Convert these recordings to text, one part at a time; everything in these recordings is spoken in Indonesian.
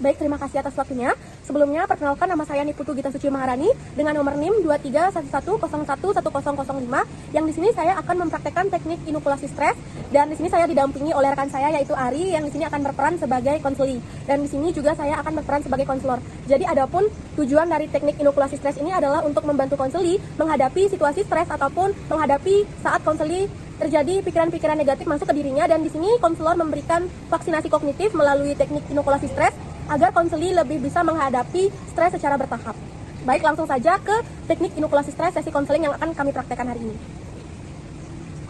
Baik, terima kasih atas waktunya. Sebelumnya, perkenalkan nama saya Niputu Gita Suci Maharani dengan nomor NIM 2311011005 yang di sini saya akan mempraktekkan teknik inokulasi stres dan di sini saya didampingi oleh rekan saya yaitu Ari yang di sini akan berperan sebagai konseli dan di sini juga saya akan berperan sebagai konselor. Jadi adapun tujuan dari teknik inokulasi stres ini adalah untuk membantu konseli menghadapi situasi stres ataupun menghadapi saat konseli terjadi pikiran-pikiran negatif masuk ke dirinya dan di sini konselor memberikan vaksinasi kognitif melalui teknik inokulasi stres agar konseli lebih bisa menghadapi stres secara bertahap. Baik, langsung saja ke teknik inokulasi stres sesi konseling yang akan kami praktekkan hari ini.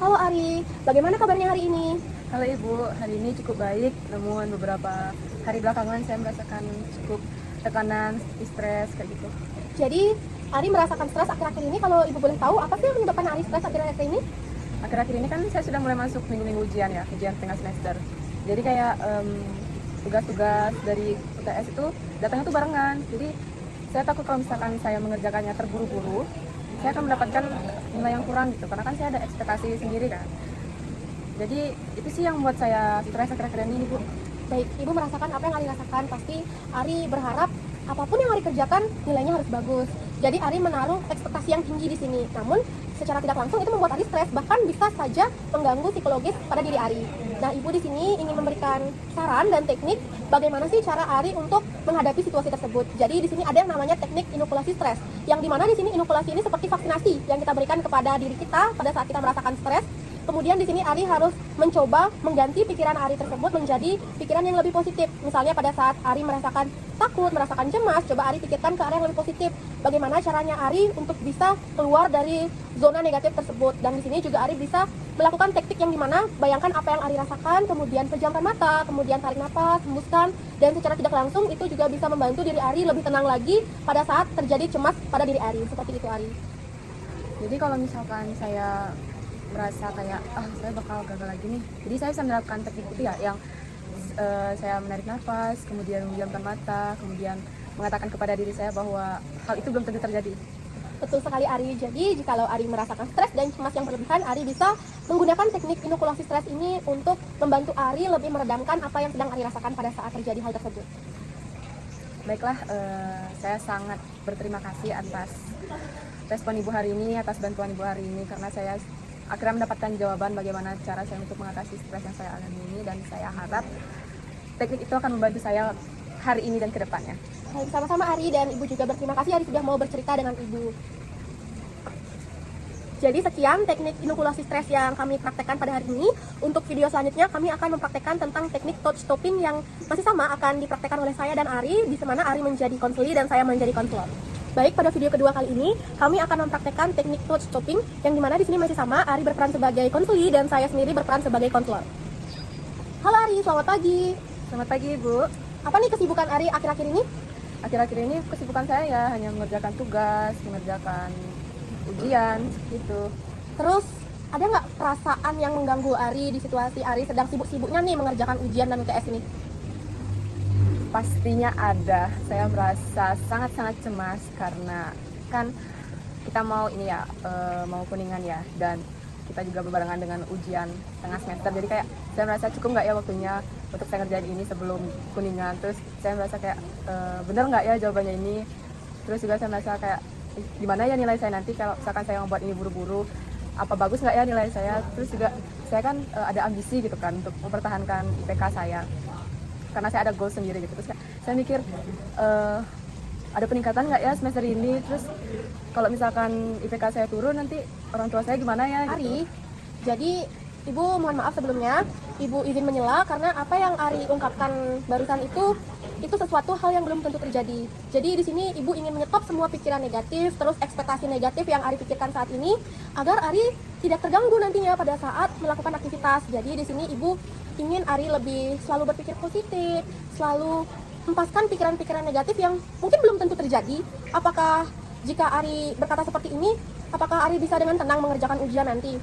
Halo Ari, bagaimana kabarnya hari ini? Halo Ibu, hari ini cukup baik, namun beberapa hari belakangan saya merasakan cukup tekanan, stres kayak gitu. Jadi, Ari merasakan stres akhir-akhir ini. Kalau Ibu boleh tahu, apa sih yang menyebabkan Ari stres akhir-akhir ini? Akhir-akhir ini kan saya sudah mulai masuk minggu-minggu ujian ya, ujian tengah semester. Jadi kayak tugas-tugas dari UTS itu datangnya tuh barengan. Jadi saya takut kalau misalkan saya mengerjakannya terburu-buru, saya akan mendapatkan nilai yang kurang gitu, karena kan saya ada ekspektasi sendiri kan. Jadi itu sih yang membuat saya stres akhir-akhir ini, Bu. Baik, Ibu merasakan apa yang Ari rasakan. Pasti Ari berharap apapun yang Ari kerjakan nilainya harus bagus. Jadi Ari menaruh ekspektasi yang tinggi di sini. Namun secara tidak langsung itu membuat Ari stres, bahkan bisa saja mengganggu psikologis pada diri Ari. Nah, Ibu di sini ingin memberikan saran dan teknik bagaimana sih cara Ari untuk menghadapi situasi tersebut. Jadi di sini ada yang namanya teknik inokulasi stres, yang dimana di sini inokulasi ini seperti vaksinasi yang kita berikan kepada diri kita pada saat kita merasakan stres. Kemudian di sini Ari harus mencoba mengganti pikiran Ari tersebut menjadi pikiran yang lebih positif. Misalnya pada saat Ari merasakan takut, merasakan cemas, coba Ari pikirkan ke arah yang lebih positif. Bagaimana caranya Ari untuk bisa keluar dari zona negatif tersebut. Dan di sini juga Ari bisa melakukan teknik yang dimana bayangkan apa yang Ari rasakan, kemudian pejamkan mata, kemudian tarik nafas, hembuskan, dan secara tidak langsung itu juga bisa membantu diri Ari lebih tenang lagi pada saat terjadi cemas pada diri Ari. Seperti itu Ari. Jadi kalau misalkan saya merasa kayak saya bakal gagal lagi nih, jadi saya bisa menerapkan teknik itu ya, yang saya menarik nafas, kemudian memejamkan mata, kemudian mengatakan kepada diri saya bahwa hal itu belum tentu terjadi. Betul sekali Ari. Jadi jikalau Ari merasakan stres dan cemas yang berlebihan, Ari bisa menggunakan teknik inokulasi stres ini untuk membantu Ari lebih meredamkan apa yang sedang Ari rasakan pada saat terjadi hal tersebut. Baiklah, saya sangat berterima kasih atas respon Ibu hari ini, atas bantuan Ibu hari ini, karena saya akhirnya mendapatkan jawaban bagaimana cara saya untuk mengatasi stres yang saya alami ini, dan saya harap teknik itu akan membantu saya hari ini dan kedepannya. Baik, sama-sama Ari, dan Ibu juga berterima kasih Ari sudah mau bercerita dengan Ibu. Jadi sekian teknik inokulasi stres yang kami praktekkan pada hari ini. Untuk video selanjutnya kami akan mempraktekkan tentang teknik touch stopping yang masih sama akan dipraktekkan oleh saya dan Ari, di mana Ari menjadi konseli dan saya menjadi konselor. Baik, pada video kedua kali ini kami akan mempraktekkan teknik touch stopping yang dimana di sini masih sama, Ari berperan sebagai konseli dan saya sendiri berperan sebagai konselor. Halo Ari, selamat pagi. Selamat pagi Ibu. Apa nih kesibukan Ari akhir-akhir ini? Akhir-akhir ini kesibukan saya ya hanya mengerjakan tugas, mengerjakan ujian gitu. Terus ada nggak perasaan yang mengganggu Ari di situasi Ari sedang sibuk-sibuknya nih mengerjakan ujian dan UTS ini? Pastinya ada. Saya merasa sangat-sangat cemas karena kan kita mau ini ya, mau kuningan ya, dan kita juga berbarengan dengan ujian tengah semester. Jadi kayak saya merasa cukup nggak ya waktunya untuk saya ngerjain ini sebelum kuningan. Terus saya merasa kayak bener nggak ya jawabannya ini. Terus juga saya merasa kayak gimana ya nilai saya nanti kalau misalkan saya membuat ini buru-buru, apa bagus nggak ya nilai saya. Terus juga saya kan ada ambisi gitu kan untuk mempertahankan IPK saya, karena saya ada goal sendiri gitu. Terus saya mikir ada peningkatan nggak ya semester ini. Terus kalau misalkan IPK saya turun nanti orang tua saya gimana ya gitu. Ari, jadi Ibu mohon maaf sebelumnya, Ibu izin menyela karena apa yang Ari ungkapkan barusan itu sesuatu hal yang belum tentu terjadi. Jadi di sini Ibu ingin menyetop semua pikiran negatif, terus ekspektasi negatif yang Ari pikirkan saat ini agar Ari tidak terganggu nantinya pada saat melakukan aktivitas. Jadi di sini Ibu ingin Ari lebih selalu berpikir positif, selalu hempaskan pikiran-pikiran negatif yang mungkin belum tentu terjadi. Apakah jika Ari berkata seperti ini, apakah Ari bisa dengan tenang mengerjakan ujian nanti?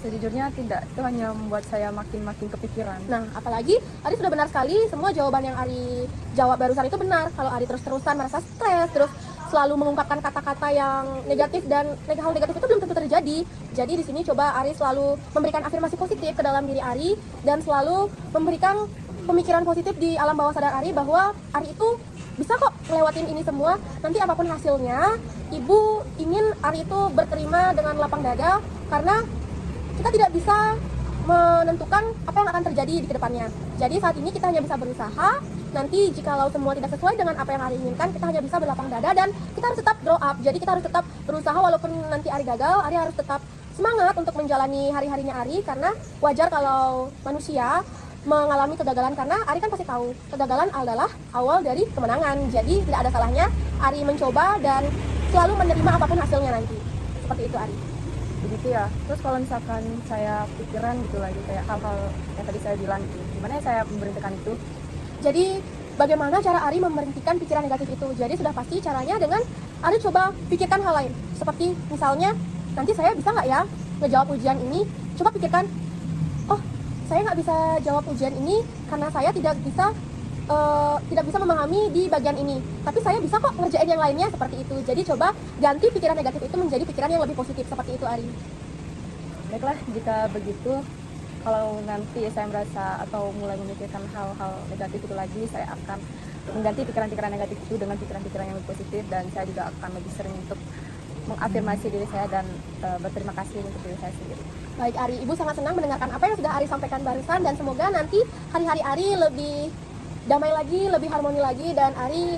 Sejujurnya tidak, itu hanya membuat saya makin kepikiran. Nah, apalagi Ari sudah benar sekali, semua jawaban yang Ari jawab barusan itu benar. Kalau Ari terus-terusan merasa stres, terus selalu mengungkapkan kata-kata yang negatif dan hal negatif itu belum tentu terjadi. Jadi di sini coba Ari selalu memberikan afirmasi positif ke dalam diri Ari dan selalu memberikan pemikiran positif di alam bawah sadar Ari bahwa Ari itu bisa kok ngelewatin ini semua. Nanti apapun hasilnya, Ibu ingin Ari itu berterima dengan lapang dada karena kita tidak bisa menentukan apa yang akan terjadi di kedepannya. Jadi saat ini kita hanya bisa berusaha. Nanti jikalau semua tidak sesuai dengan apa yang Ari inginkan, kita hanya bisa berlapang dada dan kita harus tetap grow up. Jadi kita harus tetap berusaha walaupun nanti Ari gagal, Ari harus tetap semangat untuk menjalani hari-harinya Ari karena wajar kalau manusia mengalami kegagalan karena Ari kan pasti tahu kegagalan adalah awal dari kemenangan. Jadi tidak ada salahnya Ari mencoba dan selalu menerima apapun hasilnya nanti. Seperti itu Ari. Begitu ya. Terus kalau misalkan saya pikiran gitu lagi kayak hal-hal yang tadi saya bilang gitu, gimana ya saya memberhentikan itu? Jadi bagaimana cara Ari memberhentikan pikiran negatif itu? Jadi sudah pasti caranya dengan Ari coba pikirkan hal lain. Seperti misalnya nanti saya bisa nggak ya ngejawab ujian ini? Coba pikirkan, oh saya nggak bisa jawab ujian ini karena saya tidak bisa memahami di bagian ini. Tapi saya bisa kok ngerjain yang lainnya seperti itu. Jadi coba ganti pikiran negatif itu menjadi pikiran yang lebih positif seperti itu Ari. Baiklah, jika begitu, kalau nanti saya merasa atau mulai memikirkan hal-hal negatif itu lagi, saya akan mengganti pikiran-pikiran negatif itu dengan pikiran-pikiran yang lebih positif dan saya juga akan lebih sering untuk mengafirmasi diri saya dan berterima kasih untuk diri saya sendiri. Baik Ari, Ibu sangat senang mendengarkan apa yang sudah Ari sampaikan barusan dan semoga nanti hari-hari Ari lebih damai lagi, lebih harmoni lagi dan Ari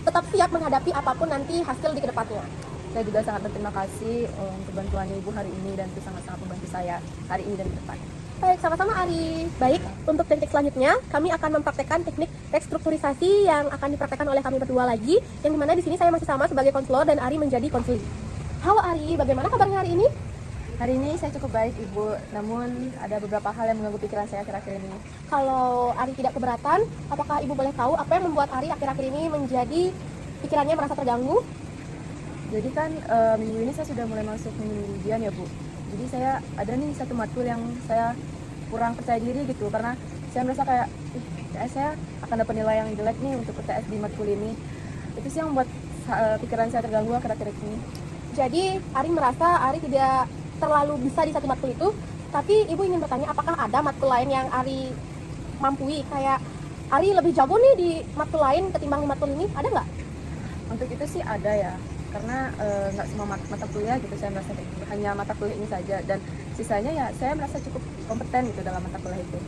tetap siap menghadapi apapun nanti hasil di kedepannya. Saya juga sangat berterima kasih untuk bantuannya Ibu hari ini dan itu sangat-sangat membantu saya hari ini dan ke depan. Baik, sama-sama Ari. Baik, untuk teknik selanjutnya kami akan mempraktekkan teknik restrukturisasi yang akan dipraktekkan oleh kami berdua lagi, yang dimana di sini saya masih sama sebagai konselor dan Ari menjadi konseling. Halo Ari, bagaimana kabarnya hari ini? Hari ini saya cukup baik Ibu, namun ada beberapa hal yang mengganggu pikiran saya akhir-akhir ini. Kalau Ari tidak keberatan, apakah Ibu boleh tahu apa yang membuat Ari akhir-akhir ini menjadi pikirannya merasa terganggu? Jadi kan minggu ini saya sudah mulai masuk minggu ujian ya Bu. Jadi saya ada nih satu matkul yang saya kurang percaya diri gitu karena saya merasa kayak saya akan dapat nilai yang jelek nih untuk UTS di matkul ini. Itu sih yang membuat pikiran saya terganggu akhir-akhir ini. Jadi Ari merasa Ari tidak terlalu bisa di satu matkul itu, tapi Ibu ingin bertanya apakah ada matkul lain yang Ari mampui, kayak Ari lebih jago nih di matkul lain ketimbang di matkul ini, ada nggak? Untuk itu sih ada ya, karena nggak semua mata kuliah gitu saya merasa hanya mata kuliah ini saja dan sisanya ya saya merasa cukup kompeten gitu dalam mata kuliah itu.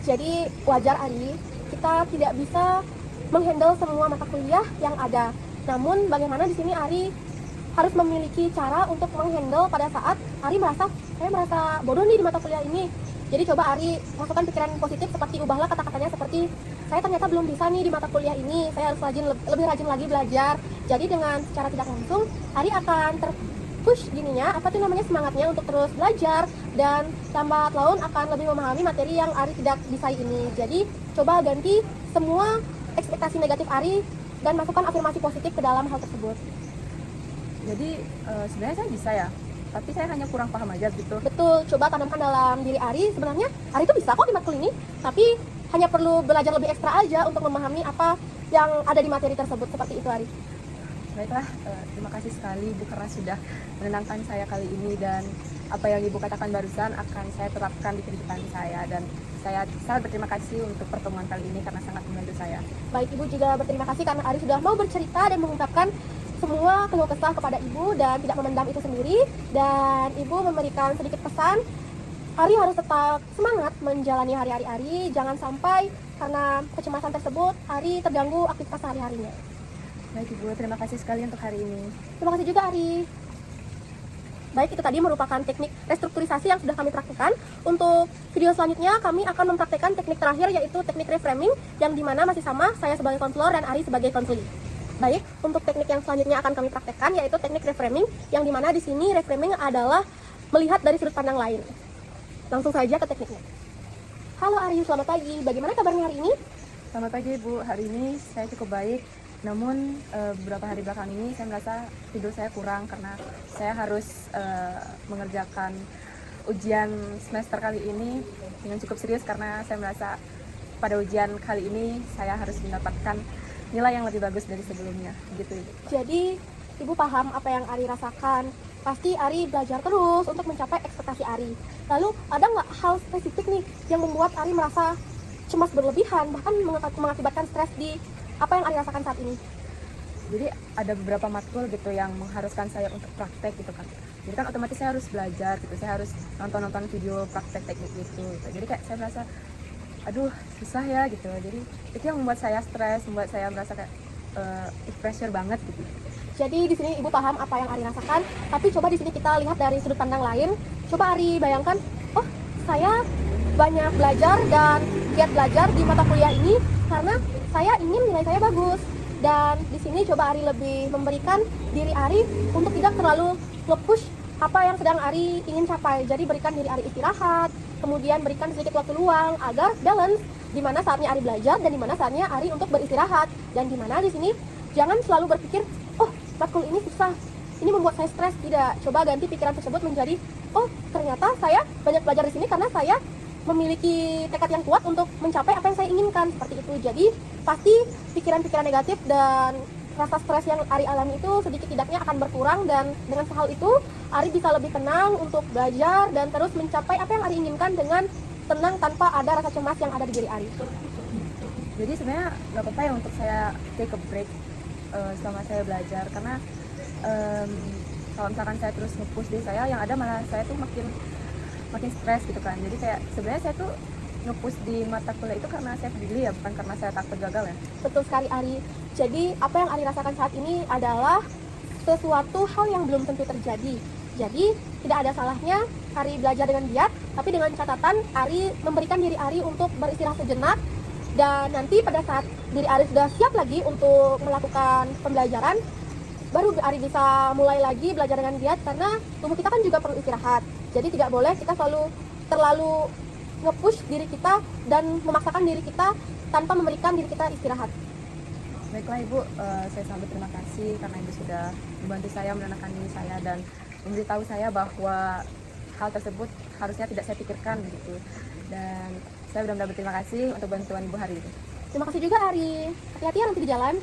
Jadi wajar Ari, kita tidak bisa menghandle semua mata kuliah yang ada. Namun bagaimana di sini Ari harus memiliki cara untuk menghandle pada saat Ari saya merasa bodoh nih di mata kuliah ini. Jadi coba Ari masukkan pikiran positif seperti ubahlah kata-katanya seperti saya ternyata belum bisa nih di mata kuliah ini, saya harus lebih rajin lagi belajar. Jadi dengan secara tidak langsung Ari akan terpush semangatnya untuk terus belajar dan lambat laun akan lebih memahami materi yang Ari tidak bisa ini. Jadi coba ganti semua ekspektasi negatif Ari dan masukkan afirmasi positif ke dalam hal tersebut. Jadi sebenarnya saya bisa ya, tapi saya hanya kurang paham aja gitu. Betul, coba tanamkan dalam diri Ari, sebenarnya Ari itu bisa kok di matkul ini, tapi hanya perlu belajar lebih ekstra aja untuk memahami apa yang ada di materi tersebut, seperti itu Ari. Baiklah, terima kasih sekali Ibu karena sudah menenangkan saya kali ini dan apa yang Ibu katakan barusan akan saya terapkan di kehidupan saya dan saya sangat berterima kasih untuk pertemuan kali ini karena sangat membantu saya. Baik, Ibu juga berterima kasih karena Ari sudah mau bercerita dan mengungkapkan semua keluh kesah kepada Ibu dan tidak memendam itu sendiri, dan Ibu memberikan sedikit pesan Ari harus tetap semangat menjalani hari-hari Ari, jangan sampai karena kecemasan tersebut Ari terganggu aktivitas sehari-harinya. Baik Ibu, terima kasih sekali untuk hari ini. Terima kasih juga Ari. Baik, itu tadi merupakan teknik restrukturisasi yang sudah kami praktikkan. Untuk video selanjutnya kami akan mempraktikkan teknik terakhir, yaitu teknik reframing, yang dimana masih sama saya sebagai konselor dan Ari sebagai konseling. Baik, untuk teknik yang selanjutnya akan kami praktekkan yaitu teknik reframing, yang dimana di sini reframing adalah melihat dari sudut pandang lain. Langsung saja ke tekniknya. Halo Ari, selamat pagi. Bagaimana kabarnya hari ini? Selamat pagi Bu, hari ini saya cukup baik. Namun beberapa hari belakang ini saya merasa tidur saya kurang karena saya harus mengerjakan ujian semester kali ini dengan cukup serius karena saya merasa pada ujian kali ini saya harus mendapatkan nilai yang lebih bagus dari sebelumnya, gitu Ibu. Jadi Ibu paham apa yang Ari rasakan. Pasti Ari belajar terus untuk mencapai ekspektasi Ari. Lalu ada nggak hal spesifik nih yang membuat Ari merasa cemas berlebihan, bahkan mengakibatkan stres di apa yang Ari rasakan saat ini? Jadi ada beberapa matkul gitu yang mengharuskan saya untuk praktek gitu kan. Jadi kan otomatis saya harus belajar gitu, saya harus nonton video praktek teknik gitu. Jadi kayak saya merasa, aduh susah ya gitu. Jadi itu yang membuat saya stres, membuat saya merasa kayak pressure banget gitu. Jadi di sini Ibu paham apa yang Ari rasakan, tapi coba di sini kita lihat dari sudut pandang lain. Coba Ari bayangkan, oh saya banyak belajar dan giat belajar di mata kuliah ini karena saya ingin nilai saya bagus. Dan di sini coba Ari lebih memberikan diri Ari untuk tidak terlalu nge-push apa yang sedang Ari ingin capai. Jadi berikan diri Ari istirahat, kemudian berikan sedikit waktu luang agar balance di mana saatnya Ari belajar dan di mana saatnya Ari untuk beristirahat. Dan di mana di sini jangan selalu berpikir, oh matkul ini susah, ini membuat saya stres. Tidak, coba ganti pikiran tersebut menjadi, oh ternyata saya banyak belajar di sini karena saya memiliki tekad yang kuat untuk mencapai apa yang saya inginkan, seperti itu. Jadi pasti pikiran-pikiran negatif dan rasa stres yang Ari alami itu sedikit tidaknya akan berkurang, dan dengan hal itu Ari bisa lebih tenang untuk belajar dan terus mencapai apa yang Ari inginkan dengan tenang tanpa ada rasa cemas yang ada di diri Ari. Jadi sebenarnya nggak apa-apa ya untuk saya take a break selama saya belajar, karena kalau misalkan saya terus nge-push diri saya, yang ada malah saya tuh makin stres gitu kan. Jadi kayak sebenarnya saya tuh nge-push di mata kuliah itu karena saya peduli ya, bukan karena saya takut gagal ya. Betul sekali Ari. Jadi apa yang Ari rasakan saat ini adalah sesuatu hal yang belum tentu terjadi. Jadi tidak ada salahnya Ari belajar dengan giat, tapi dengan catatan Ari memberikan diri Ari untuk beristirahat sejenak. Dan nanti pada saat diri Ari sudah siap lagi untuk melakukan pembelajaran, baru Ari bisa mulai lagi belajar dengan giat, karena tubuh kita kan juga perlu istirahat. Jadi tidak boleh kita terlalu nge-push diri kita dan memaksakan diri kita tanpa memberikan diri kita istirahat. Baiklah Ibu, saya sangat berterima kasih karena Ibu sudah membantu saya menenangkan diri saya dan memberitahu saya bahwa hal tersebut harusnya tidak saya pikirkan begitu. Dan saya benar-benar berterima kasih untuk bantuan Ibu hari ini. Terima kasih juga Ari. Hati-hati ya nanti di jalan.